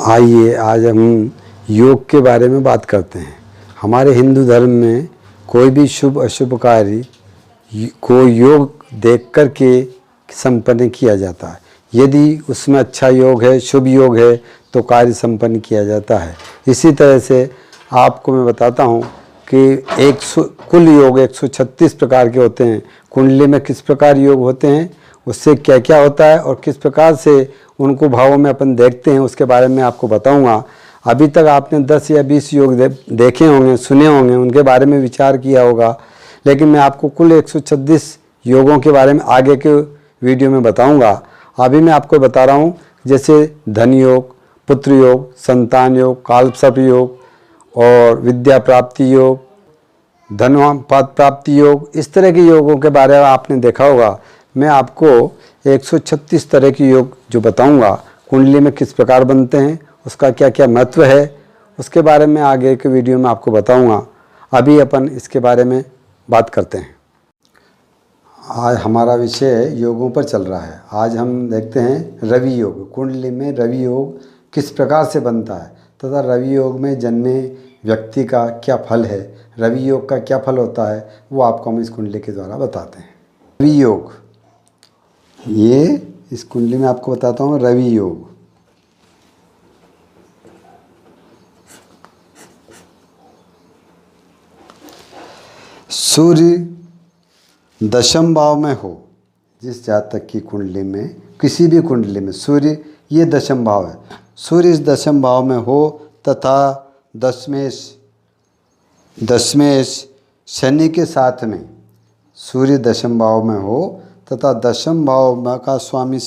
आइए आज हम योग के बारे में बात करते हैं। हमारे हिंदू धर्म में कोई भी शुभ अशुभ कार्य को योग देख कर के संपन्न किया जाता है। यदि उसमें अच्छा योग है, शुभ योग है, तो कार्य संपन्न किया जाता है। इसी तरह से आपको मैं बताता हूँ कि कुल योग 136 प्रकार के होते हैं। कुंडली में किस प्रकार योग होते हैं, उससे क्या क्या होता है और किस प्रकार से उनको भावों में अपन देखते हैं, उसके बारे में आपको बताऊंगा। अभी तक आपने 10 या 20 योग देखे होंगे, सुने होंगे, उनके बारे में विचार किया होगा, लेकिन मैं आपको कुल 136 योगों के बारे में आगे के वीडियो में बताऊंगा। अभी मैं आपको बता रहा हूँ, जैसे धन योग, पुत्र योग, संतान योग, कालसर्प योग और विद्या प्राप्ति योग, धन प्राप्ति योग, इस तरह के योगों के बारे में आपने देखा होगा। मैं आपको 136 तरह के योग जो बताऊंगा, कुंडली में किस प्रकार बनते हैं, उसका क्या क्या महत्व है, उसके बारे में आगे के वीडियो में आपको बताऊंगा। अभी अपन इसके बारे में बात करते हैं। आज हमारा विषय योगों पर चल रहा है। आज हम देखते हैं रवि योग। कुंडली में रवि योग किस प्रकार से बनता है तथा रवि योग में जन्मे व्यक्ति का क्या फल है, रवि योग का क्या फल होता है, वो आपको हम इस कुंडली के द्वारा बताते हैं। रवि योग, ये इस कुंडली में आपको बताता हूँ रवि योग। सूर्य दशम भाव में हो, जिस जातक की कुंडली में, किसी भी कुंडली में सूर्य ये दशम भाव है, सूर्य इस दशम भाव में हो तथा दशमेश शनि के साथ में, सूर्य दशम भाव में हो तथा दशम भाव का स्वामी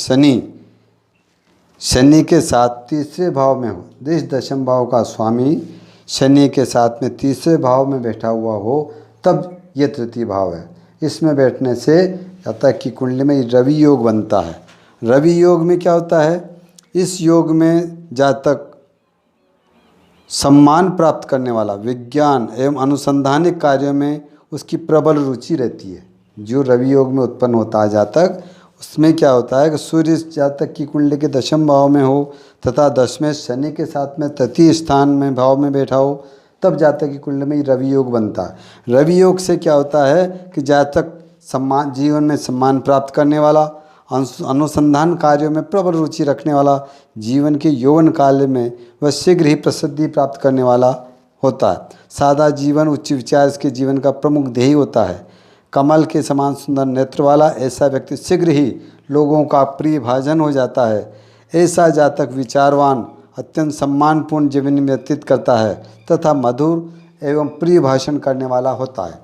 शनि के साथ तीसरे भाव में हो। जिस दशम भाव का स्वामी शनि के साथ में तीसरे भाव में बैठा हुआ हो, तब ये तृतीय भाव है। इसमें बैठने से जातक की कुंडली में रवि योग बनता है। रवि योग में क्या होता है, इस योग में जातक सम्मान प्राप्त करने वाला, विज्ञान एवं अनुसंधानिक कार्यों में उसकी प्रबल रुचि रहती है। जो रवि योग में उत्पन्न होता है जातक, उसमें क्या होता है कि सूर्य जातक की कुंडली के दशम भाव में हो तथा दशमेश शनि के साथ में तृतीय स्थान में भाव में बैठा हो, तब जातक की कुंडली में रवि योग बनता है। रवि योग से क्या होता है कि जातक सम्मान, जीवन में सम्मान प्राप्त करने वाला, अनुसंधान कार्यों में प्रबल रुचि रखने वाला, जीवन के यौवन काल में वह शीघ्र ही प्रसिद्धि प्राप्त करने वाला होता है। सादा जीवन, उच्च विचार इसके जीवन का प्रमुख ध्येय होता है। कमल के समान सुंदर नेत्र वाला ऐसा व्यक्ति शीघ्र ही लोगों का प्रिय भाजन हो जाता है। ऐसा जातक विचारवान, अत्यंत सम्मानपूर्ण जीवन व्यतीत करता है तथा मधुर एवं प्रिय भाषण करने वाला होता है।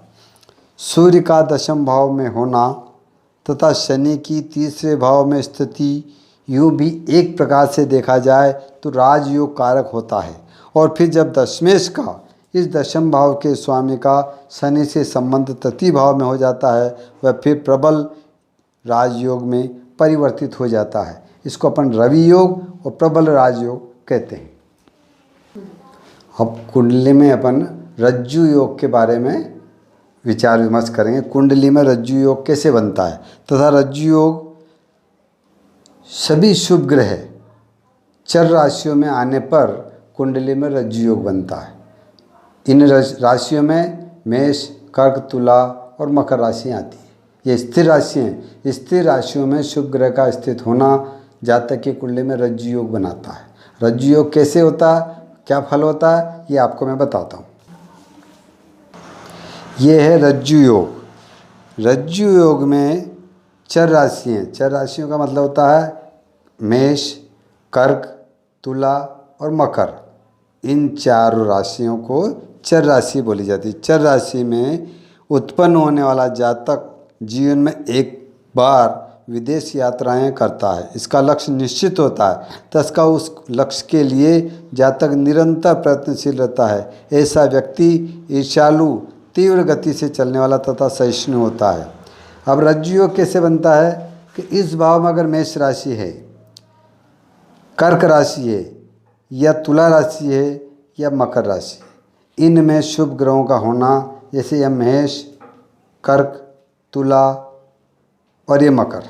सूर्य का दशम भाव में होना तथा शनि की तीसरे भाव में स्थिति, यूँ भी एक प्रकार से देखा जाए तो राजयोग कारक होता है। और फिर जब दशमेश का, इस दशम भाव के स्वामी का शनि से संबंध तृतीय भाव में हो जाता है, वह फिर प्रबल राजयोग में परिवर्तित हो जाता है। इसको अपन रवि योग और प्रबल राजयोग कहते हैं। अब कुंडली में अपन रज्जु योग के बारे में विचार विमर्श करेंगे। कुंडली में रज्जु योग कैसे बनता है तथा रज्जु योग सभी शुभ ग्रह चर राशियों में आने पर कुंडली में रज्जु योग बनता है। इन राशियों में मेष, कर्क, तुला और मकर राशियाँ आती हैं। ये स्थिर राशियाँ हैं। स्थिर राशियों में शुभ ग्रह का स्थित होना जातक की कुंडली में रज्जु योग बनाता है। रज्जु योग कैसे होता है, क्या फल होता है, ये आपको मैं बताता हूँ। ये है रज्जु योग। रज्जु योग में चर राशि हैं। चर राशियों का मतलब होता है मेष, कर्क, तुला और मकर। इन चारों राशियों को चर राशि बोली जाती है। चर राशि में उत्पन्न होने वाला जातक जीवन में एक बार विदेश यात्राएं करता है। इसका लक्ष्य निश्चित होता है, तथा उस लक्ष्य के लिए जातक निरंतर प्रयत्नशील रहता है। ऐसा व्यक्ति ईर्ष्यालु, तीव्र गति से चलने वाला तथा सहिष्णु होता है। अब रज्जु योग कैसे बनता है कि इस भाव में अगर मेष राशि है, कर्क राशि है या तुला राशि है या मकर राशि, इनमें शुभ ग्रहों का होना, जैसे यह मेष, कर्क, तुला और ये मकर,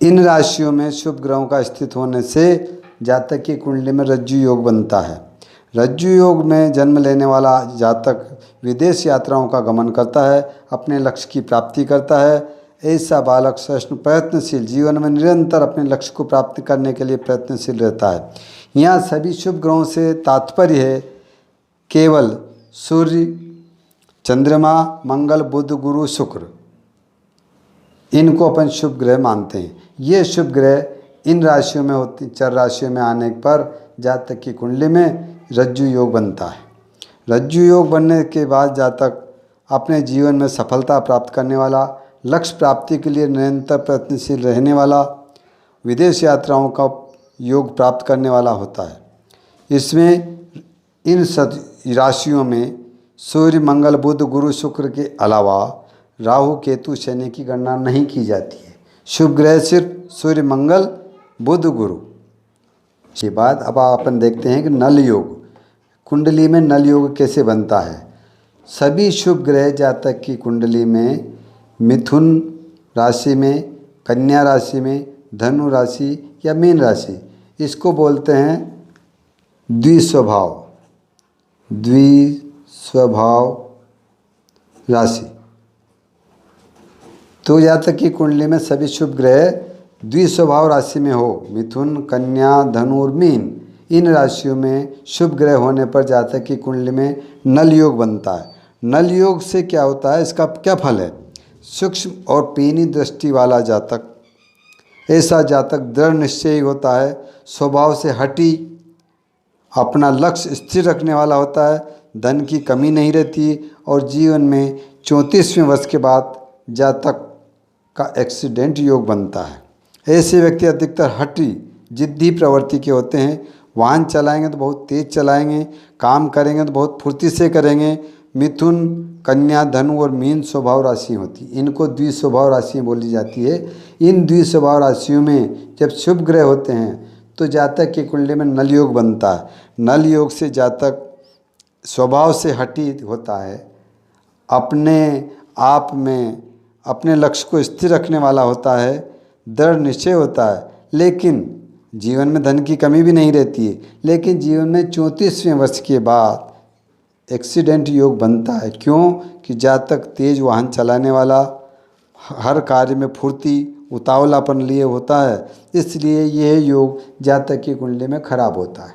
इन राशियों में शुभ ग्रहों का स्थित होने से जातक की कुंडली में रज्जु योग बनता है। रज्जु योग में जन्म लेने वाला जातक विदेश यात्राओं का गमन करता है, अपने लक्ष्य की प्राप्ति करता है। ऐसा बालक सष्ण प्रयत्नशील, जीवन में निरंतर अपने लक्ष्य को प्राप्त करने के लिए प्रयत्नशील रहता है। यहाँ सभी शुभ ग्रहों से तात्पर्य है केवल सूर्य, चंद्रमा, मंगल, बुध, गुरु, शुक्र, इनको अपन शुभ ग्रह मानते हैं। ये शुभ ग्रह इन राशियों में होती, 4 राशियों में आने पर जातक की कुंडली में रज्जु योग बनता है। रज्जु योग बनने के बाद जातक अपने जीवन में सफलता प्राप्त करने वाला, लक्ष्य प्राप्ति के लिए निरंतर प्रयत्नशील रहने वाला, विदेश यात्राओं का योग प्राप्त करने वाला होता है। इसमें इन राशियों में सूर्य, मंगल, बुध, गुरु, शुक्र के अलावा राहु, केतु, शनि की गणना नहीं की जाती है। शुभ ग्रह सिर्फ सूर्य, मंगल, बुध, गुरु। इसके बाद अब अपन देखते हैं कि नल योग, कुंडली में नल योग कैसे बनता है। सभी शुभ ग्रह जातक की कुंडली में मिथुन राशि में, कन्या राशि में, धनु राशि या मीन राशि, इसको बोलते हैं द्विस्वभाव राशि। तो जातक की कुंडली में सभी शुभ ग्रह द्विस्वभाव राशि में हो, मिथुन, कन्या, धनु और मीन, इन राशियों में शुभ ग्रह होने पर जातक की कुंडली में नल योग बनता है। नल योग से क्या होता है, इसका क्या फल है। सूक्ष्म और पीनी दृष्टि वाला जातक, ऐसा जातक दृढ़ निश्चयी होता है, स्वभाव से हठी, अपना लक्ष्य स्थिर रखने वाला होता है, धन की कमी नहीं रहती और जीवन में 34वें वर्ष के बाद जातक का एक्सीडेंट योग बनता है। ऐसे व्यक्ति अधिकतर हठी, जिद्दी प्रवृत्ति के होते हैं। वाहन चलाएंगे तो बहुत तेज चलाएंगे, काम करेंगे तो बहुत फुर्ती से करेंगे। मिथुन, कन्या, धनु और मीन स्वभाव राशि होती, इनको द्विस्वभाव राशियाँ बोली जाती है। इन द्विस्वभाव राशियों में जब शुभ ग्रह होते हैं तो जातक की कुंडली में नल योग बनता है। नल योग से जातक स्वभाव से हठी होता है, अपने आप में अपने लक्ष्य को स्थिर रखने वाला होता है, दृढ़ निश्चय होता है, लेकिन जीवन में धन की कमी भी नहीं रहती है। लेकिन जीवन में 34वें वर्ष के बाद एक्सीडेंट योग बनता है। क्यों कि जातक तेज वाहन चलाने वाला, हर कार्य में फुर्ती, उतावलापन लिए होता है, इसलिए यह योग जातक की कुंडली में खराब होता है।